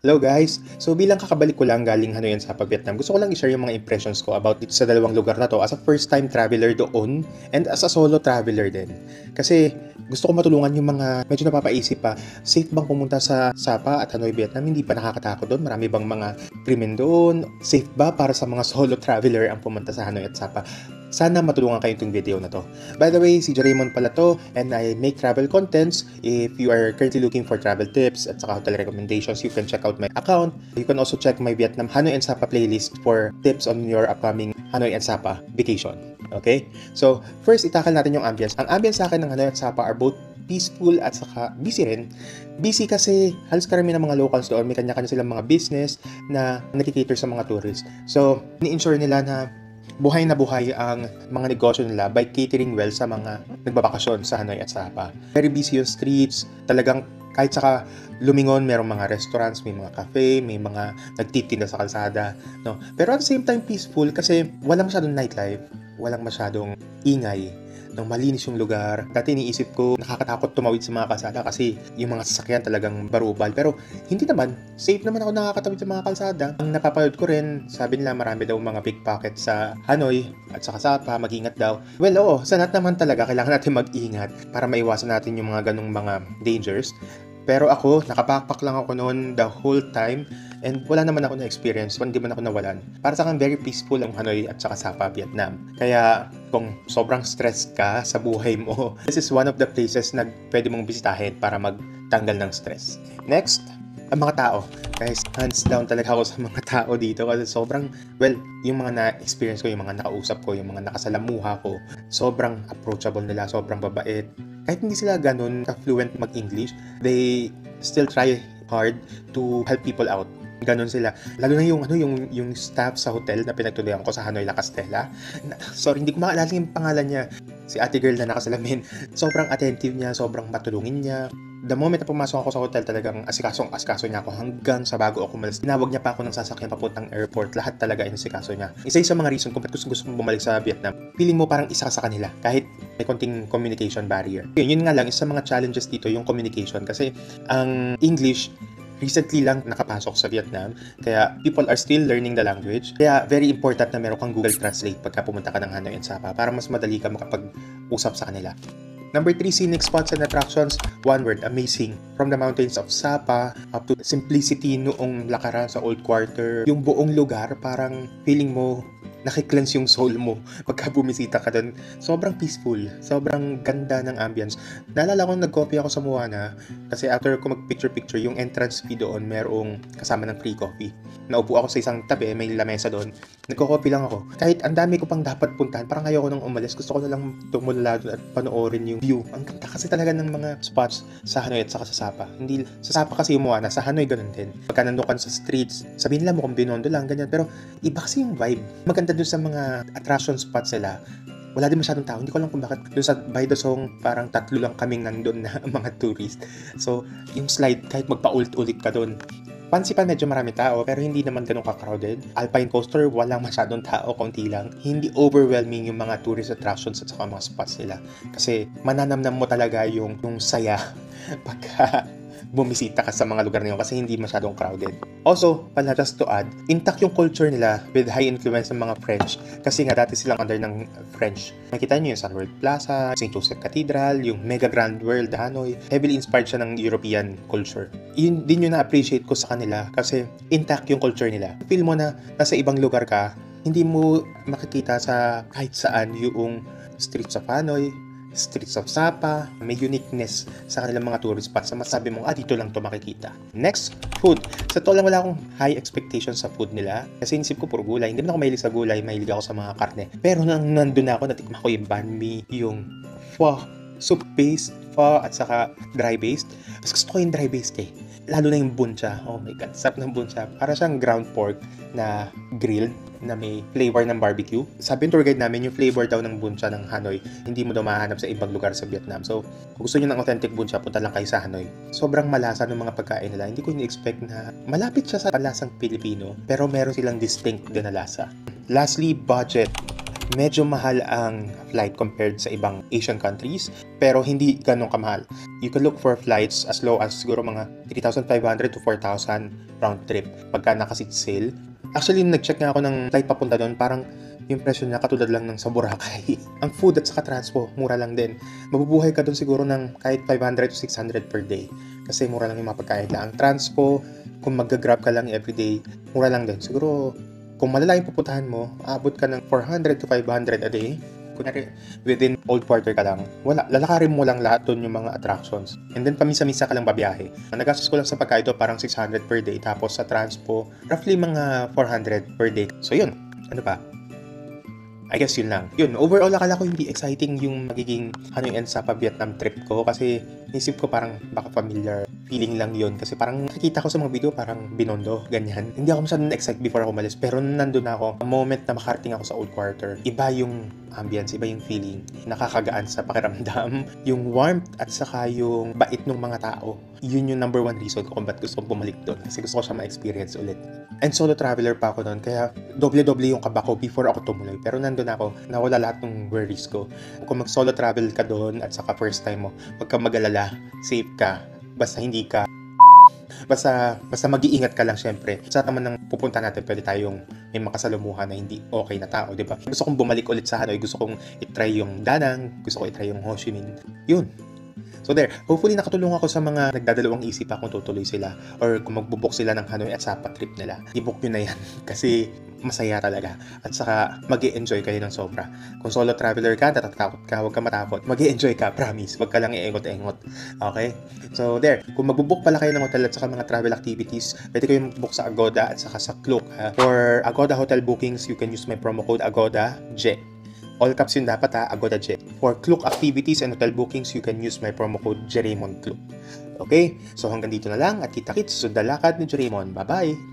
Hello guys! So bilang kakabalik ko lang galing Hanoi and Sapa, Vietnam, gusto ko lang i-share yung mga impressions ko about dito sa dalawang lugar na to as a first time traveler doon and as a solo traveler din. Kasi gusto ko matulungan yung mga medyo napapaisip pa, safe bang pumunta sa Sapa at Hanoi, Vietnam? Hindi pa nakakatakot doon? Marami bang mga krimen doon? Safe ba para sa mga solo traveler ang pumunta sa Hanoi at Sapa? Sana matulungan kayo itong video na to. By the way, si Raymond pala to and I make travel contents. If you are currently looking for travel tips at saka hotel recommendations, you can check out my account. You can also check my Vietnam Hanoi and Sapa playlist for tips on your upcoming Hanoi and Sapa vacation. Okay? So, first itakal natin yung ambience. Ang ambience sa akin ng Hanoi at Sapa are both peaceful at saka busy rin. Busy kasi halos karami ng mga locals doon, may kanya-kanya silang mga business na nagki-cater sa mga tourists. So, ni-ensure nila na buhay na buhay ang mga negosyo nila by catering well sa mga nagbabakasyon sa Hanoi at Sapa. Very busy yung streets, talagang kahit saka lumingon, merong mga restaurants, may mga cafe, may mga nagtitinda sa kalsada, no? Pero at the same time peaceful kasi walang masyadong nightlife, walang masyadong ingay. Nang malinis yung lugar. Dati iniisip ko nakakatakot tumawid sa mga kalsada kasi yung mga sasakyan talagang barubal. Pero hindi naman. Safe naman ako nakakatawid sa mga kalsada. Ang napapanood ko rin, sabi nila marami daw mga pickpocket sa Hanoi at sa Sapa, mag-ingat daw. Well, oo, sa lahat naman talaga kailangan natin mag-ingat para maiwasan natin yung mga ganong mga dangers. Pero ako, nakabackpack lang ako noon the whole time and wala naman ako na-experience, hindi man ako nawalan. Para sa akin, very peaceful ang Hanoi at saka Sapa, Vietnam. Kaya kung sobrang stressed ka sa buhay mo, this is one of the places na pwede mong bisitahin para magtanggal ng stress. Next, ang mga tao. Guys, hands down talaga ako sa mga tao dito kasi sobrang, well, yung mga na-experience ko, yung mga nakausap ko, yung mga nakasalamuha ko, sobrang approachable nila, sobrang babait. Kahit hindi sila ganun ka-fluent mag-English, they still try hard to help people out. Ganon sila. Lalo na yung staff sa hotel na pinagtuluyan ko sa Hanoi La Castella. Sorry, hindi ko maalala yung pangalan niya. Si ate girl na nakasalamin. Sobrang attentive niya, sobrang matulungin niya. The moment na pumasok ako sa hotel, talagang asikaso niya ako hanggang sa bago ako umalis. Tinawag niya pa ako ng sasakyan papuntang airport. Lahat talaga inasikaso niya. Isa sa mga reason kung ba't gusto kong bumalik sa Vietnam. Feeling mo parang isa ka sa kanila kahit may konting communication barrier. Yun nga lang, isa sa mga challenges dito yung communication kasi ang English recently lang nakapasok sa Vietnam, kaya people are still learning the language. Kaya very important na meron kang Google Translate pagka pumunta ka ng Hanoi and Sapa para mas madali ka makapag-usap sa kanila. Number 3, scenic spots and attractions. One word, amazing. From the mountains of Sapa up to simplicity noong lakaran sa Old Quarter. Yung buong lugar, parang feeling mo nakiklense yung soul mo pagka bumisita ka doon. Sobrang peaceful, sobrang ganda ng ambience. Naalala ko nag-coffee ako sa Moana kasi after ko mag-picture-picture, yung entrance fee doon merong kasama ng free coffee. Naupo ako sa isang tabi, may lamesa doon. Nagko-coffee lang ako. Kahit ang dami ko pang dapat puntahan, parang ayoko nang umalis. Gusto ko na lang tumula doon at panoorin yung view. Ang ganda kasi talaga ng mga spots sa Hanoi at saka sa Sapa. Hindi, sa Sapa kasi yung Moana, sa Hanoi ganun din. Pagka nandun ka sa streets, sabihin nila mo kung Binondo lang, ganyan. Pero iba kasi yung vibe. Maganda doon sa mga attraction spots nila. Wala din masyadong tao. Hindi ko alam kung bakit doon sa By the Song parang 3 lang kaming nandun na mga tourist. So, yung slide, kahit magpaulit-ulit ka doon, Pansipan medyo marami tao pero hindi naman ganun ka-crowded. Alpine Coaster, walang masyadong tao, konti lang. Hindi overwhelming yung mga tourist attractions at saka mga spots nila. Kasi mananamnam mo talaga yung saya pagka bumisita ka sa mga lugar na yun kasi hindi masyadong crowded. Also, pala just to add, intact yung culture nila with high influence ng mga French kasi nga dati silang under ng French. Makita nyo yung Sunworld Plaza, St. Joseph Cathedral, yung Mega Grand World Hanoi. Heavily inspired siya ng European culture. Yun din yung na-appreciate ko sa kanila kasi intact yung culture nila. Feel mo na nasa ibang lugar ka, hindi mo makikita sa kahit saan yung streets of Hanoi, streets of Sapa, may uniqueness sa kanilang mga tourist spots na masabi mong, dito lang to makikita. Next, food. Sa totoo lang wala akong high expectations sa food nila kasi inisip ko puro gulay. Hindi naman ako mahilig sa gulay, mahilig ako sa mga karne. Pero nang nandun ako, natikman ko yung banh mi, yung pho, soup based, pho at saka dry based. Mas gusto ko yung dry based lalo na yung buncha. Oh my god, sarap ng buncha. Para siyang ground pork na grilled na may flavor ng barbecue. Sabi ng tour guide namin, yung flavor daw ng buncha ng Hanoi, hindi mo daw mahanap sa ibang lugar sa Vietnam. So, kung gusto niyo ng authentic buncha, punta lang kayo sa Hanoi. Sobrang malasa ng mga pagkain nila. Hindi ko ini-expect na malapit siya sa palasang Pilipino, pero meron silang distinct din na lasa. Lastly, budget. medyo mahal ang flight compared sa ibang Asian countries, pero hindi ganun kamahal. You can look for flights as low as siguro mga 3,500 to 4,000 round trip pagka nakaseat sale. Actually, nag-check nga ako ng flight papunta doon, parang yung presyo niya katulad lang ng sa Boracay. Ang food at saka transpo, mura lang din. Mabubuhay ka doon siguro ng kahit 500 to 600 per day. Kasi mura lang yung mga pagkain na. Ang transpo, kung mag-grab ka lang everyday, mura lang din. Siguro, kung malala yung pupuntahan mo, aabot ka ng 400 to 500 a day. Kunwari, within Old Quarter ka lang, wala, lalakarin mo lang lahat doon yung mga attractions. And then, pamisa-misa ka lang babiyahe. Nagastos ko lang sa pagkain doon, parang 600 per day. Tapos sa transpo, roughly mga 400 per day. So yun, ano pa? I guess yun lang. Yun, overall akala ko hindi exciting yung magiging Hanoi sa pa-Vietnam trip ko kasi isip ko parang baka familiar feeling lang yun kasi parang nakikita ko sa mga video parang Binondo, ganyan. Hindi ako masyadong excited before ako umalis pero nandun ako, a moment na makarating ako sa Old Quarter, iba yung ambience, iba yung feeling, nakakagaan sa pakiramdam, yung warmth at saka yung bait ng mga tao. Yun yung number one reason ko kung ba't gusto kong bumalik doon kasi gusto ko siya ma-experience ulit. And solo traveler pa ako noon kaya doble-doble yung kaba ko before ako tumuloy. Pero nandun ako, nawala lahat ng worries ko. Kung mag-solo travel ka doon at saka first time mo, huwag kang mag-alala, safe ka, basta hindi ka basta mag-iingat ka lang syempre. Sa naman ng pupunta natin, pwede tayong may makasalumuhan na hindi okay na tao, di ba? Gusto kong bumalik ulit sa Hanoi, gusto kong itry yung Danang, gusto ko itry yung Ho Chi Minh. Yun. So there, hopefully nakatulong ako sa mga nagdadalawang isip pa kung tutuloy sila or kung magbubok sila ng Hanoi at Sapa trip nila. I-book nyo na yan kasi masaya talaga. At saka mag-i-enjoy kayo ng sobra. Kung solo traveler ka, natatakot ka, huwag ka matakot. Mag-i-enjoy ka, promise. Huwag ka lang iengot-engot. Okay? So there, kung magbubuk pala kayo ng hotel at saka mga travel activities, pwede kayo mag-book sa Agoda at saka sa Klook. For Agoda hotel bookings, you can use my promo code AGODA-J. All caps yun dapat Agoda J. For Klook activities and hotel bookings, you can use my promo code Jeremon Klook. Okay? So hanggang dito na lang at kita-kits sa dalakad ni Jeremon. Bye-bye!